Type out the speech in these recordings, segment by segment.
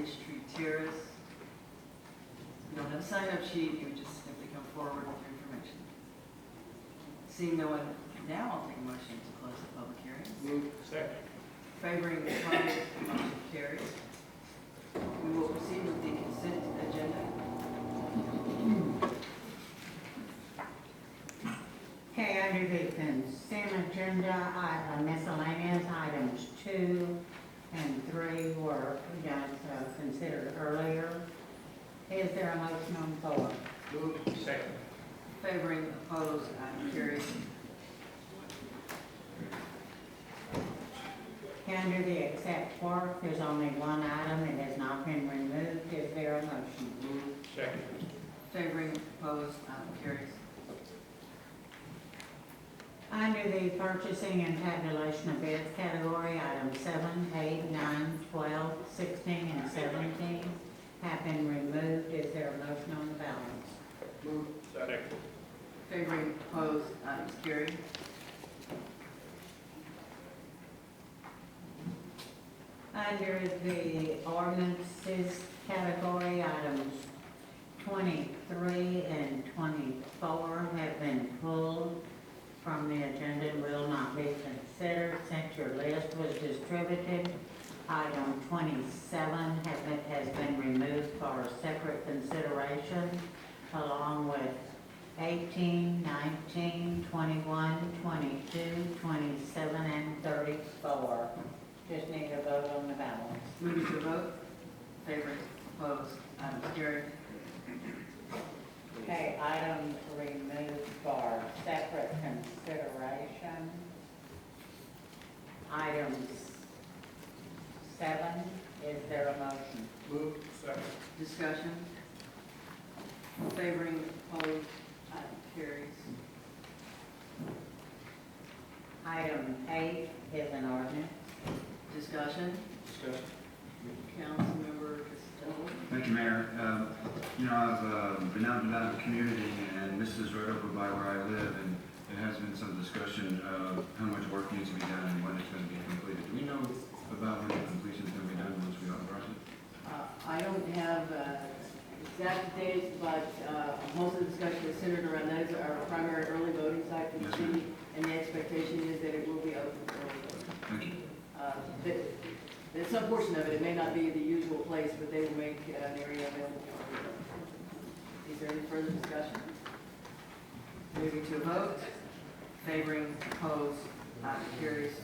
Tree Terrace. You don't have a sign-up sheet, you would just simply come forward with your information. Seeing no one now, I'll take a motion to close the public hearing. Move. Second. Favoring the opposed, motion carries. We will proceed with the consent agenda. Okay, under the consent agenda, miscellaneous items 2 and 3 were considered earlier. Is there a motion on the floor? Move. Second. Favoring, opposed, item carries. Under the accept work, there's only one item. It has not been removed. Is there a motion? Move. Second. Favoring, opposed, item carries. Under the purchasing and tabulation of bids category, items 7, 8, 9, 12, 16, and 17 have been removed. Is there a motion on the balance? Move. Second. Favoring, opposed, items carried. Under the ordinances category, items 23 and 24 have been pulled from the agenda and will not be considered since your list was distributed. Item 27 has been removed for separate consideration, along with 18, 19, 21, 22, 27, and 34. Just need a vote on the balance. Moving to a vote. Favoring, opposed, items carried. Okay, items removed for separate consideration. Items 7, is there a motion? Move. Second. Discussion. Favoring, opposed, item carries. Item 8 is an ordinance. Discussion. Discussion. Councilmember Costello. Thank you, Mayor. I've been out and about in the community, and this is right over by where I live, and there has been some discussion of how much work needs to be done and when it's going to be completed. Do we know about when the completion is going to be done once we authorize it? I don't have exact dates, but most of the discussion is centered around that. Is our primary early voting site for the Yes, city, and the expectation is that it will be open for early voting. Thank you. There's some portion of it, it may not be the usual place, but they will make an area available for early voting. Is there any further discussion? Moving to a vote. Favoring, opposed, item carries.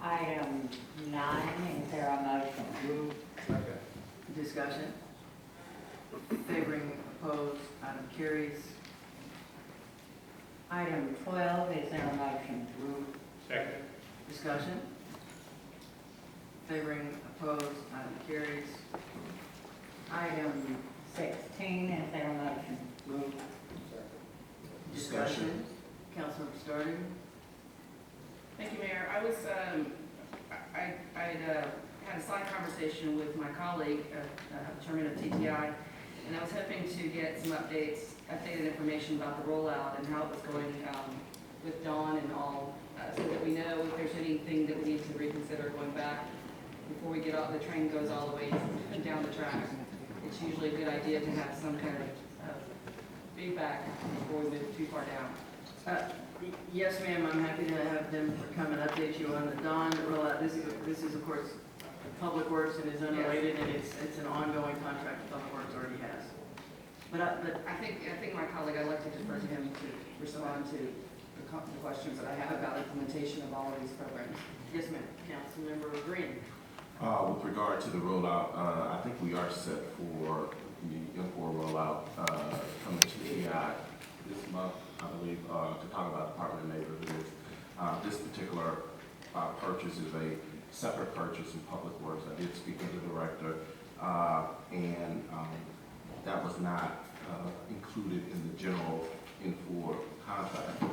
Item 9, is there a motion? Move. Second. Discussion. Favoring, opposed, item carries. Item 12, is there a motion? Move. Second. Discussion. Favoring, opposed, item carries. Item 16, is there a motion? Move. Discussion. Councilmember Starling. Thank you, Mayor. I had a side conversation with my colleague, chairman of TTI, and I was hoping to get some updated information about the rollout and how it was going with Dawn and all, so that we know if there's anything that we need to reconsider going back before we get off, the train goes all the way down the track. It's usually a good idea to have some kind of feedback before we move too far down. Yes, ma'am, I'm happy to have them come and update you on the Dawn rollout. This is of course, Public Works and is unrelated, and it's an ongoing contract that Public Works already has. But I think my colleague, I'd like to defer to him to respond to the questions that I have about implementation of all of these programs. yes, ma'am, Councilmember Green. With regard to the rollout, I think we are set for the M4 rollout coming to TI this month, I believe, to talk about Department of Neighborhoods. This particular purchase is a separate purchase in Public Works. I did speak with the director, and that was not included in the general M4 contract.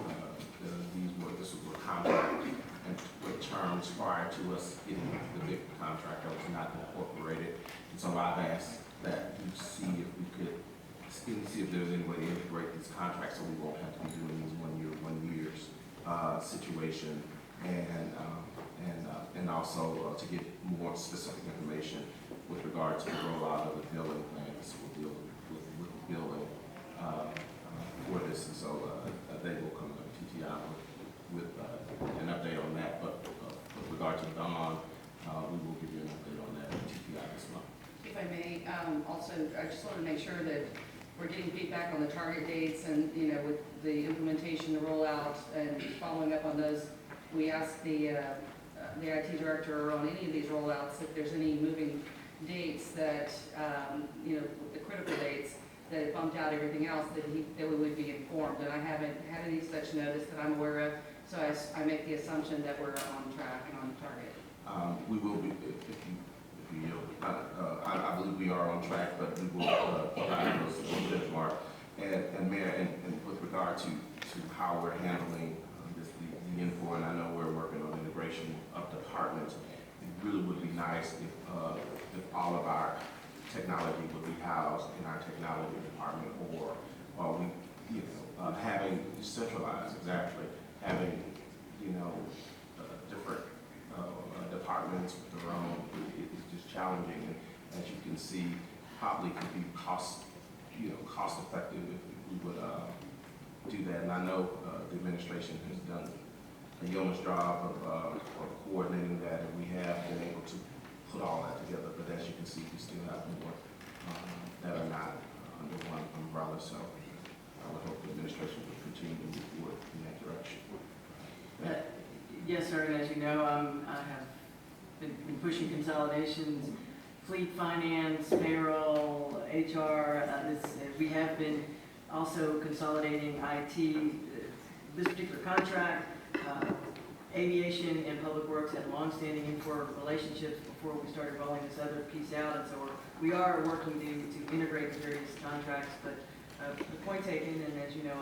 This was a contract and with terms prior to us getting the big contract that was not incorporated. And so I've asked that you see if we could see if there's any way to integrate these contracts so we won't have to be doing these one year situation. And and also to get more specific information with regard to the rollout of the building plans. We'll deal with the building for this, and so they will come to TTI with an update on that. But with regard to Dawn, we will give you an update on that at TTI this month. If I may, also, I just want to make sure that we're getting feedback on the target dates and, you know, with the implementation, the rollout, and following up on those. We asked the IT director on any of these rollouts if there's any moving dates that, you know, the critical dates that it bumped out everything else, that we would be informed. And I haven't had any such notice that I'm aware of, so I make the assumption that we're on track and on target. We will be, if you yield. I believe we are on track, but we will provide those to Judge Mark. And Mayor, and with regard to how we're handling the N4, and I know we're working on integration of departments, it really would be nice if all of our technology would be housed in our technology department, or we, you know, having centralized, exactly, having, you know, different departments with their own, it's just challenging. And as you can see, probably could be cost effective if we would do that. And I know the administration has done a yeoman's job of coordinating that, and we have been able to put all that together. But as you can see, we still have more that are not under one umbrella. So I would hope the administration would continue to move forward in that direction. Yes, sir, and as you know, I have been pushing consolidations, fleet finance, payroll, HR. We have been also consolidating IT. This particular contract, aviation and public works had longstanding N4 relationships before we started rolling this other piece out, and so we are working to integrate the various contracts. But the point taken, and as you know,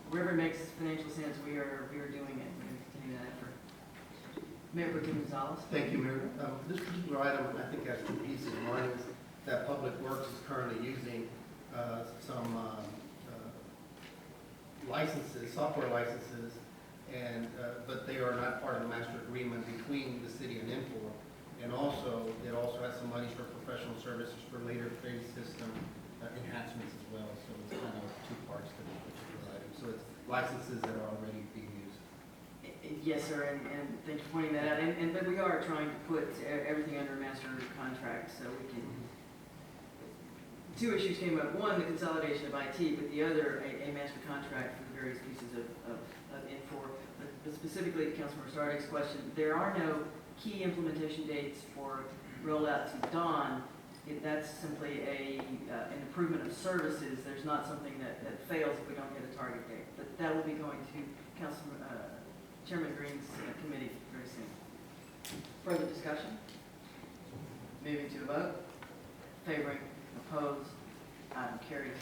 wherever it makes financial sense, we are doing it. We're going to continue that effort. Mayor Pro Tem Gonzalez. Thank you, Mayor. This particular item, I think, has two pieces. One is that Public Works is currently using some licenses, software licenses, and but they are not part of the master agreement between the city and N4. And also, it also has some money for professional services for later phase system enhancements as well. So it's kind of two parts to this particular item. So it's licenses that are already being used. Yes, sir, and thank you for pointing that out. But we are trying to put everything under a master contract so we can. Two issues came up. One, the consolidation of IT, but the other, a master contract for the various pieces of N4. But specifically, to Councilmember Stardike's question, there are no key implementation dates for rollout to Dawn. That's simply an improvement of services. There's not something that fails if we don't get a target date. But that will be going to Chairman Green's committee very soon. Further discussion? Moving to a vote. Favoring, opposed, item carries.